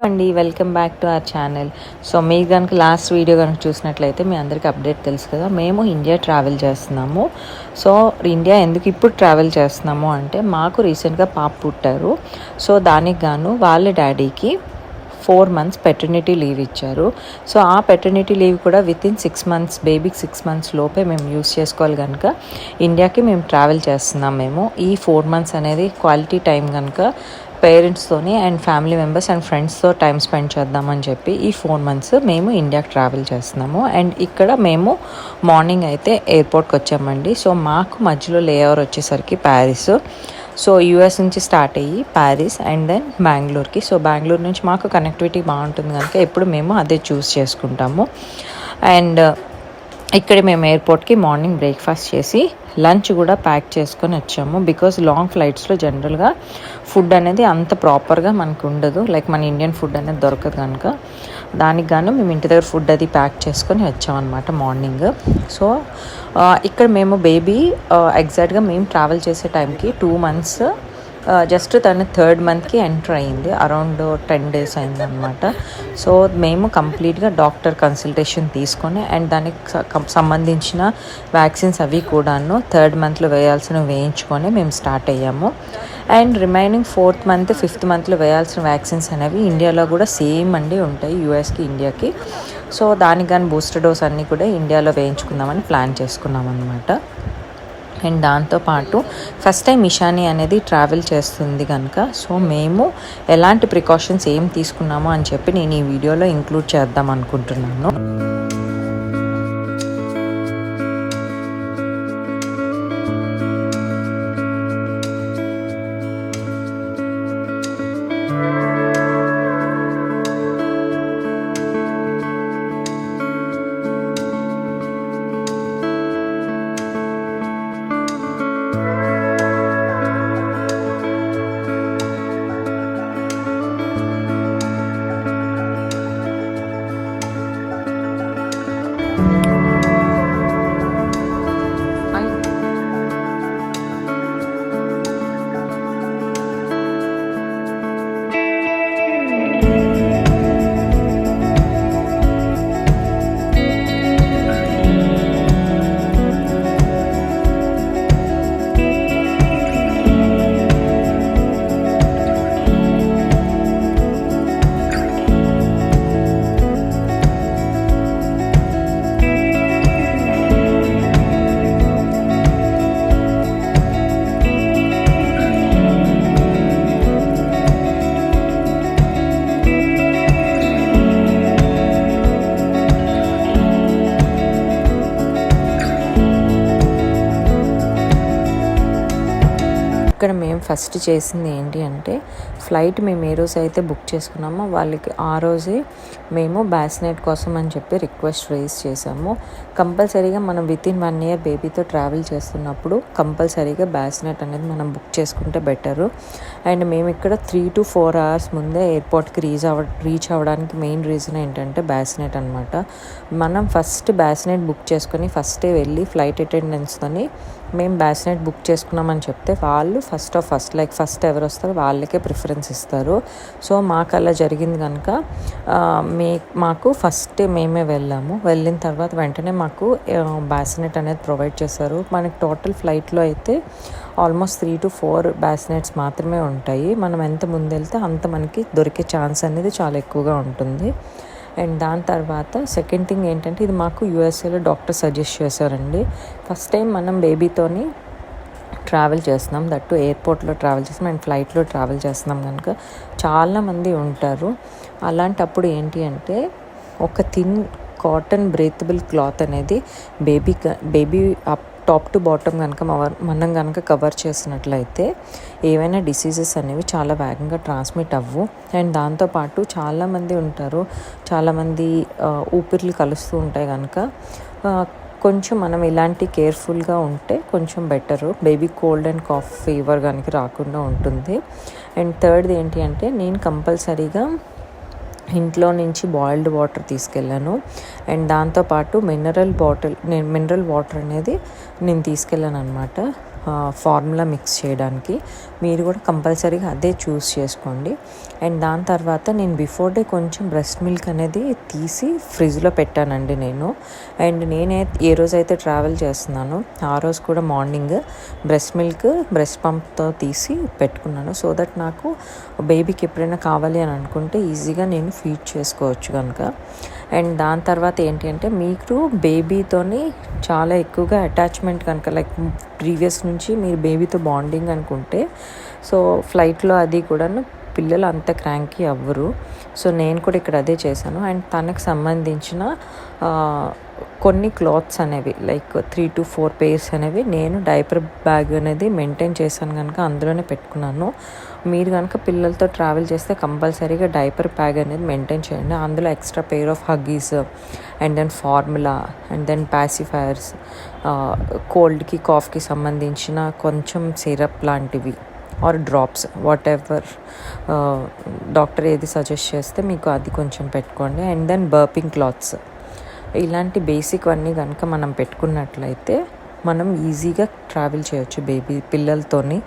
అండి, welcome back to our channel. So మీరు కనుక లాస్ట్ వీడియో కనుక చూసినట్లయితే మీ అందరికీ అప్డేట్ తెలుసు కదా, మేము ఇండియా ట్రావెల్ చేస్తున్నాము. సో ఇండియా ఎందుకు ఇప్పుడు ట్రావెల్ చేస్తున్నాము అంటే, మాకు రీసెంట్గా పాప పుట్టారు. సో దానికి గాను వాళ్ళ డాడీకి 4 months పెటర్నిటీ లీవ్ ఇచ్చారు. సో ఆ పెటర్నిటీ లీవ్ కూడా వితిన్ 6 months, బేబీకి 6 months లోపే మేము యూస్ చేసుకోవాలి కనుక ఇండియాకి మేము ట్రావెల్ చేస్తున్నాం. మేము ఈ 4 months అనేది క్వాలిటీ టైం కనుక పేరెంట్స్తోని అండ్ ఫ్యామిలీ మెంబర్స్ అండ్ ఫ్రెండ్స్తో టైం స్పెండ్ చేద్దామని చెప్పి ఈ 4 months మేము ఇండియాకి ట్రావెల్ చేస్తున్నాము. అండ్ ఇక్కడ మేము మార్నింగ్ అయితే ఎయిర్పోర్ట్కి వచ్చామండి. సో మాకు మధ్యలో లేఓవర్ వచ్చేసరికి ప్యారిస్. సో యూఎస్ నుంచి స్టార్ట్ అయ్యి ప్యారిస్ అండ్ దెన్ బెంగళూరుకి. సో బెంగళూరు నుంచి మాకు కనెక్టివిటీ బాగుంటుంది కనుక ఎప్పుడు మేము అదే చూస్ చేసుకుంటాము. అండ్ ఇక్కడ మేము ఎయిర్పోర్ట్కి మార్నింగ్ బ్రేక్ఫాస్ట్ చేసి లంచ్ కూడా ప్యాక్ చేసుకొని వచ్చాము. బికాజ్ లాంగ్ ఫ్లైట్స్లో జనరల్గా ఫుడ్ అనేది అంత ప్రాపర్గా మనకు ఉండదు, లైక్ మన ఇండియన్ ఫుడ్ అనేది దొరకదు కనుక దానికి గాను మేము ఇంటి దగ్గర ఫుడ్ అది ప్యాక్ చేసుకొని వచ్చామన్నమాట మార్నింగ్. సో ఇక్కడ మేము బేబీ ఎగ్జాక్ట్గా మేము ట్రావెల్ చేసే టైంకి 2 months జస్ట్ తను 3rd monthకి ఎంటర్ అయ్యింది. అరౌండ్ 10 days అయిందనమాట. సో మేము కంప్లీట్గా డాక్టర్ కన్సల్టేషన్ తీసుకొని అండ్ దానికి సంబంధించిన వ్యాక్సిన్స్ అవి కూడాను 3rd monthలో వేయాల్సినవి వేయించుకొని మేము స్టార్ట్ అయ్యాము. And remaining 4th month, 5th monthలో వేయాల్సిన వ్యాక్సిన్స్ అనేవి ఇండియాలో కూడా సేమ్ అండి ఉంటాయి, యూఎస్కి ఇండియాకి. సో దానికి కానీ బూస్టర్ డోస్ అన్నీ కూడా ఇండియాలో వేయించుకుందామని ప్లాన్ చేసుకున్నాం అనమాట. అండ్ దాంతోపాటు ఫస్ట్ టైం ఇషాని అనేది ట్రావెల్ చేస్తుంది కనుక సో మేము ఎలాంటి ప్రికాషన్స్ ఏం తీసుకున్నామో అని చెప్పి నేను ఈ వీడియోలో ఇంక్లూడ్ చేద్దాం అనుకుంటున్నాను. ఇక్కడ మేము ఫస్ట్ చేసింది ఏంటి అంటే, ఫ్లైట్ మేము ఏ రోజు అయితే బుక్ చేసుకున్నామో వాళ్ళకి ఆ రోజే మేము బ్యాసినెట్ కోసం అని చెప్పి రిక్వెస్ట్ రేస్ చేసాము. కంపల్సరీగా మనం వితిన్ 1 year బేబీతో ట్రావెల్ చేస్తున్నప్పుడు కంపల్సరీగా బ్యాసినెట్ అనేది మనం బుక్ చేసుకుంటే బెటరు. అండ్ మేము ఇక్కడ 3 to 4 hours ముందే ఎయిర్పోర్ట్కి రీచ్ అవ్వడానికి మెయిన్ రీజన్ ఏంటంటే బ్యాసినెట్ అనమాట. మనం ఫస్ట్ బ్యాసినెట్ బుక్ చేసుకొని ఫస్టే వెళ్ళి ఫ్లైట్ అటెండెన్స్తోని మేము బ్యాసినెట్ బుక్ చేసుకున్నామని చెప్తే వాళ్ళు ఫస్ట్ ఎవరు వస్తారో వాళ్ళకే ప్రిఫరెన్స్ ఇస్తారు. సో మాకు అలా జరిగింది కనుక మాకు ఫస్ట్ మేమే వెళ్ళిన తర్వాత వెంటనే మాకు బ్యాసినెట్ అనేది ప్రొవైడ్ చేశారు. మనకి టోటల్ ఫ్లైట్లో అయితే ఆల్మోస్ట్ 3 to 4 బ్యాసినెట్స్ మాత్రమే ఉంటాయి. మనం ఎంత ముందెళ్తే అంత మనకి దొరికే ఛాన్స్ అనేది చాలా ఎక్కువగా ఉంటుంది. అండ్ దాని తర్వాత సెకండ్ థింగ్ ఏంటంటే, ఇది మాకు యూఎస్ఏలో డాక్టర్ సజెస్ట్ చేశారండి. ఫస్ట్ టైం మనం బేబీతోని ట్రావెల్ చేస్తున్నాం, దట్టు ఎయిర్పోర్ట్లో ట్రావెల్ చేస్తున్నాం అండ్ ఫ్లైట్లో ట్రావెల్ చేస్తున్నాం కనుక చాలామంది ఉంటారు. అలాంటప్పుడు ఏంటి అంటే, ఒక థిన్ కాటన్ బ్రీతబుల్ క్లాత్ అనేది బేబీ టాప్ టు బాటమ్ కనుక మనం కనుక కవర్ చేసినట్లయితే ఏవైనా డిసీజెస్ అనేవి చాలా వేగంగా ట్రాన్స్మిట్ అవ్వు. అండ్ దాంతోపాటు చాలామంది ఉంటారు, చాలామంది ఊపిర్లు కలుస్తూ ఉంటాయి కనుక కొంచెం మనం ఇలాంటి కేర్ఫుల్గా ఉంటే కొంచెం better. Baby cold and cough fever కనుక రాకుండా ఉంటుంది. అండ్ థర్డ్ది ఏంటి అంటే, నేను కంపల్సరీగా ఇంట్లో నుంచి బాయిల్డ్ వాటర్ తీసుకెళ్ళాను. అండ్ దాంతోపాటు మినరల్ వాటర్ అనేది నేను తీసుకెళ్ళాను అనమాట. ఫార్ములా మిక్స్ చేయడానికి. మీరు కూడా కంపల్సరీగా అదే చూస్ చేసుకోండి. అండ్ దాని తర్వాత నేను బిఫోర్ డే కొంచెం బ్రెస్ట్ మిల్క్ అనేది తీసి ఫ్రిడ్జ్లో పెట్టానండి నేను. అండ్ నేనే ఏ రోజైతే ట్రావెల్ చేస్తున్నానో ఆ రోజు కూడా మార్నింగ్ బ్రెస్ట్ మిల్క్ బ్రెస్ట్ పంప్తో తీసి పెట్టుకున్నాను. సో దట్ నాకు బేబీకి ఎప్పుడైనా కావాలి అని అనుకుంటే ఈజీగా నేను ఫీడ్ చేసుకోవచ్చు కనుక. అండ్ దాని తర్వాత ఏంటి అంటే మీరు బేబీతోని చాలా ఎక్కువగా అటాచ్మెంట్ కనుక లైక్ ప్రీవియస్ నుంచి మీరు బేబీతో బాండింగ్ అనుకుంటే సో ఫ్లైట్లో అది కూడాను పిల్లలు అంత క్రాంకీ అవ్వరు. సో నేను కూడా ఇక్కడ అదే చేశాను. అండ్ తనకు సంబంధించిన కొన్ని క్లాత్స్ అనేవి లైక్ 3 to 4 pairs అనేవి నేను డైపర్ బ్యాగ్ అనేది మెయింటైన్ చేశాను కనుక అందులోనే పెట్టుకున్నాను. మీరు కనుక పిల్లలతో ట్రావెల్ చేస్తే కంపల్సరీగా డైపర్ బ్యాగ్ అనేది మెయింటైన్ చేయండి. అందులో extra pair of Huggies and then formula and then pacifiers, కోల్డ్కి కాఫ్కి సంబంధించిన కొంచెం సిరప్ లాంటివి or drops whatever doctor ఏది సజెస్ట్ చేస్తే మీకు అది కొంచెం పెట్టుకోండి. అండ్ దెన్ బర్పింగ్ క్లాత్స్, ఇలాంటి బేసిక్ అన్నీ కనుక మనం పెట్టుకున్నట్లయితే మనం ఈజీగా ట్రావెల్ చేయొచ్చు బేబీ పిల్లలతోని.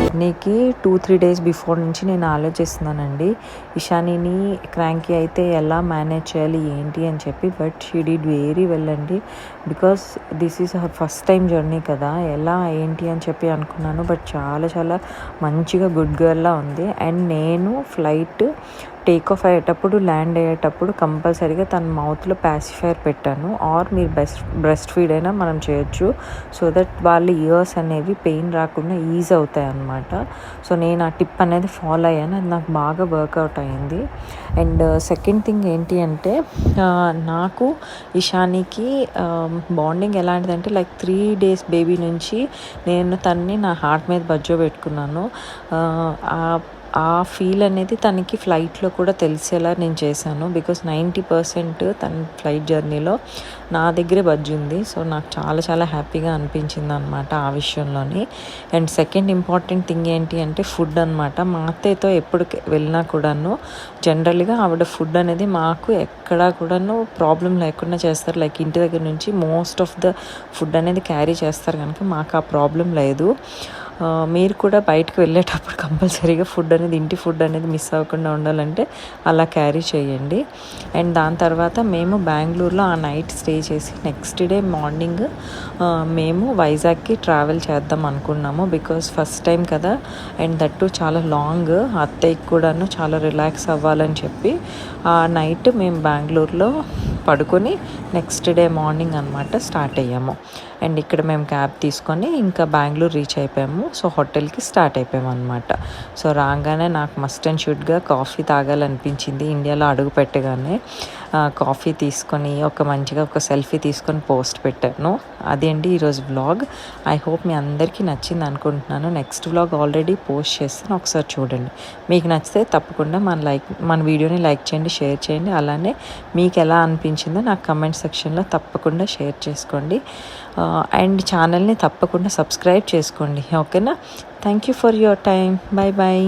జర్నీకి 2-3 days బిఫోర్ నుంచి నేను ఆలోచిస్తున్నానండి ఇషానీని క్రాంకీ అయితే ఎలా మేనేజ్ చేయాలి ఏంటి అని చెప్పి. But she did very well అండి, because this is her first time journey కదా, ఎలా ఏంటి అని చెప్పి అనుకున్నాను. బట్ చాలా చాలా మంచిగా గుడ్ గర్ల్లా ఉంది. అండ్ నేను ఫ్లైట్ టేక్ ఆఫ్ అయ్యేటప్పుడు ల్యాండ్ అయ్యేటప్పుడు కంపల్సరీగా తన మౌత్లో పాసిఫైర్ పెట్టాను. ఆర్ మీరు బ్రెస్ట్ ఫీడ్ అయినా మనం చేయొచ్చు, సో దట్ వాళ్ళ ఇయర్స్ అనేవి పెయిన్ రాకుండా ఈజ్ అవుతాయి అన్నమాట. సో నేను ఆ టిప్ అనేది ఫాలో అయ్యాను, అది నాకు బాగా వర్కౌట్ అయ్యింది. అండ్ సెకండ్ థింగ్ ఏంటి అంటే నాకు ఇషానీకి బాండింగ్ ఎలాంటిదంటే లైక్ 3 days బేబీ నుంచి నేను తనని నా హార్ట్ మీద బజ్జో పెట్టుకున్నాను. ఆ ఫీల్ అనేది తనకి ఫ్లైట్లో కూడా తెలిసేలా నేను చేశాను. బికాస్ 90% తన ఫ్లైట్ జర్నీలో నా దగ్గరే బజ్జుంది. సో నాకు చాలా చాలా హ్యాపీగా అనిపించింది అనమాట ఆ విషయంలోని. అండ్ సెకండ్ ఇంపార్టెంట్ థింగ్ ఏంటి అంటే ఫుడ్ అనమాట. మా అత్తయ్యతో ఎప్పుడు వెళ్ళినా కూడాను జనరల్గా ఆవిడ ఫుడ్ అనేది మాకు ఎక్కడా కూడాను ప్రాబ్లం లేకుండా చేస్తారు. లైక్ ఇంటి దగ్గర నుంచి మోస్ట్ ఆఫ్ ద ఫుడ్ అనేది క్యారీ చేస్తారు కనుక మాకు ఆ ప్రాబ్లం లేదు. మీరు కూడా బయటకు వెళ్ళేటప్పుడు కంపల్సరీగా ఫుడ్ అనేది ఇంటి ఫుడ్ అనేది మిస్ అవ్వకుండా ఉండాలంటే అలా క్యారీ చేయండి. అండ్ దాని తర్వాత మేము బెంగళూరులో ఆ నైట్ స్టే చేసి నెక్స్ట్ డే మార్నింగ్ మేము వైజాగ్కి ట్రావెల్ చేద్దాం అనుకున్నాము. బికాస్ ఫస్ట్ టైం కదా, అండ్ దట్టు చాలా లాంగ్, అత్తయ్యకి కూడాను చాలా రిలాక్స్ అవ్వాలని చెప్పి ఆ నైట్ మేము బెంగళూరులో పడుకొని నెక్స్ట్ డే మార్నింగ్ అనమాట స్టార్ట్ అయ్యాము. అండ్ ఇక్కడ మేము క్యాబ్ తీసుకొని ఇంకా బెంగళూరు రీచ్ అయిపోయాము. సో హోటల్కి స్టార్ట్ అయిపోయాము అనమాట. సో రాగానే నాకు మస్ట్ అండ్ షుడ్గా కాఫీ తాగాలనిపించింది. ఇండియాలో అడుగు పెట్టగానే కాఫీ తీసుకొని మంచిగా ఒక సెల్ఫీ తీసుకొని పోస్ట్ పెట్టాను. అదేంటి ఈరోజు వ్లాగ్. ఐ హోప్ మీ అందరికీ నచ్చింది అనుకుంటున్నాను. నెక్స్ట్ వ్లాగ్ ఆల్రెడీ పోస్ట్ చేస్తాను, ఒకసారి చూడండి. మీకు నచ్చితే తప్పకుండా మన వీడియోని లైక్ చేయండి, షేర్ చేయండి. అలానే మీకు ఎలా అనిపించిందో నాకు కమెంట్ సెక్షన్లో తప్పకుండా షేర్ చేసుకోండి. అండ్ ఛానల్ని తప్పకుండా సబ్స్క్రైబ్ చేసుకోండి, ఓకేనా? Thank you for your time. Bye bye.